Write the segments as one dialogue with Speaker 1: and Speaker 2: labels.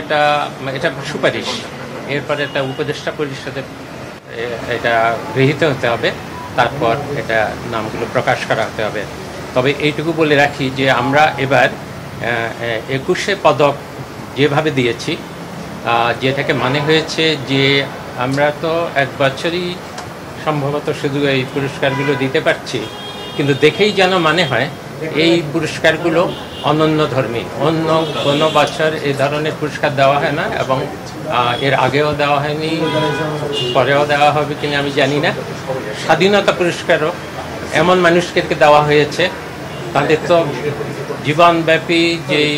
Speaker 1: এটা এটা সুপারিশ, এরপরে একটা উপদেষ্টা পরিষদে এটা গৃহীত হতে হবে, তারপর এটা নামগুলো প্রকাশ করা হতে হবে। তবে এইটুকু বলে রাখি যে আমরা এবার 21 পদক যেভাবে দিয়েছি, যেটাকে মানে হয়েছে যে আমরা তো এক বছরই সম্ভবত শুধু এই পুরস্কারগুলো দিতে পারছি, কিন্তু দেখেই যেন মানে হয় এই পুরস্কারগুলো অনন্যধর্মী। অন্য কোনো বছর এই ধরনের পুরস্কার দেওয়া হয় না, এবং এর আগেও দেওয়া হয়নি, পরেও দেওয়া হবে কিনা আমি জানি না। স্বাধীনতা পুরস্কারও এমন মানুষকে দেওয়া হয়েছে, তাদের তো জীবনব্যাপী যেই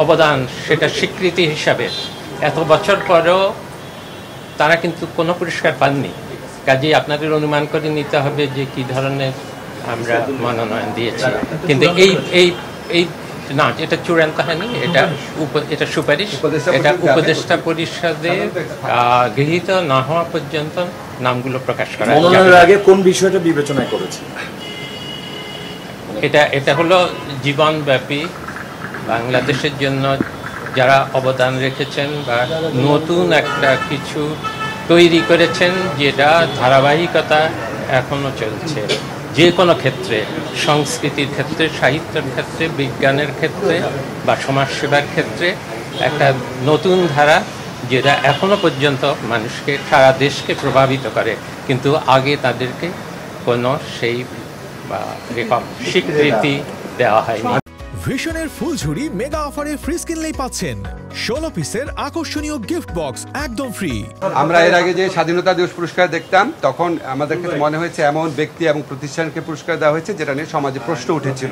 Speaker 1: অবদান, সেটা স্বীকৃতি হিসাবে এত বছর পরেও তারা কিন্তু কোনো পুরস্কার পাননি। কাজেই আপনাদের অনুমান করে নিতে হবে যে কী ধরনের আমরা মনোনয়ন দিয়েছি। কিন্তু এই এই এই না, এটা চূড়ান্ত হয়নি, এটা সুপারিশ, এটা উপদেষ্টা পরিষদে গৃহীত না হওয়া পর্যন্ত নামগুলো প্রকাশ করা।
Speaker 2: মনোনয়নের আগে কোন বিষয়টা বিবেচনা করেছে?
Speaker 1: এটা হলো জীবনব্যাপী বাংলাদেশের জন্য যারা অবদান রেখেছেন বা নতুন একটা কিছু তৈরি করেছেন, যেটা ধারাবাহিকতা এখনো চলছে যে কোনো ক্ষেত্রে, সংস্কৃতির ক্ষেত্রে, সাহিত্যের ক্ষেত্রে, বিজ্ঞানের ক্ষেত্রে বা সমাজসেবার ক্ষেত্রে একটা নতুন ধারা, যেটা এখনো পর্যন্ত মানুষকে, সারা দেশকে প্রভাবিত করে, কিন্তু আগে তাদেরকে কোনো সেই বা স্বীকৃতি দেওয়া হয়নি।
Speaker 3: ভিশনের ফুলঝুরি মেগা অফারে ফ্রিজ কিনলেই পাচ্ছেন 16 পিসের আকর্ষণীয় গিফট বক্স একদম ফ্রি।
Speaker 4: আমরা এর আগে যে স্বাধীনতা দিবস পুরস্কার দেখতাম, তখন আমাদের কাছে মনে হয়েছে এমন ব্যক্তি এবং প্রতিষ্ঠানকে পুরস্কার দেওয়া হয়েছে যেটা নিয়ে সমাজে প্রশ্ন উঠেছিল,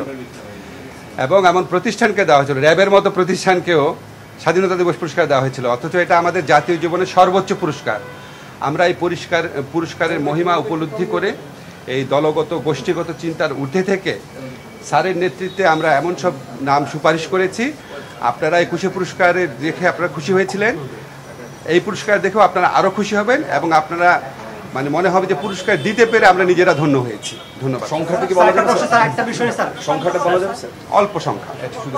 Speaker 4: এবং এমন প্রতিষ্ঠানকে দেওয়া হয়েছিল, র্যাবের মতো প্রতিষ্ঠানকেও স্বাধীনতা দিবস পুরস্কার দেওয়া হয়েছিল, অথচ এটা আমাদের জাতীয় জীবনের সর্বোচ্চ পুরস্কার। আমরা এই পুরস্কারের মহিমা উপলব্ধি করে এই দলগত গোষ্ঠীগত চিন্তার ঊর্ধ্বে থেকে স্যারের নেতৃত্বে আমরা এমন সব নাম সুপারিশ করেছি। আপনারা 21 পুরস্কারে দেখে আপনারা খুশি হয়েছিলেন, এই পুরস্কার দেখেও আপনারা আরও খুশি হবেন, এবং আপনারা মনে হবে যে পুরস্কার দিতে পেরে আমরা নিজেরা ধন্য হয়েছি। ধন্যবাদ।
Speaker 2: সংখ্যাটা কি বলা যাবে? সংখ্যাটা বলা যাবে?
Speaker 4: অল্প সংখ্যা, শুধু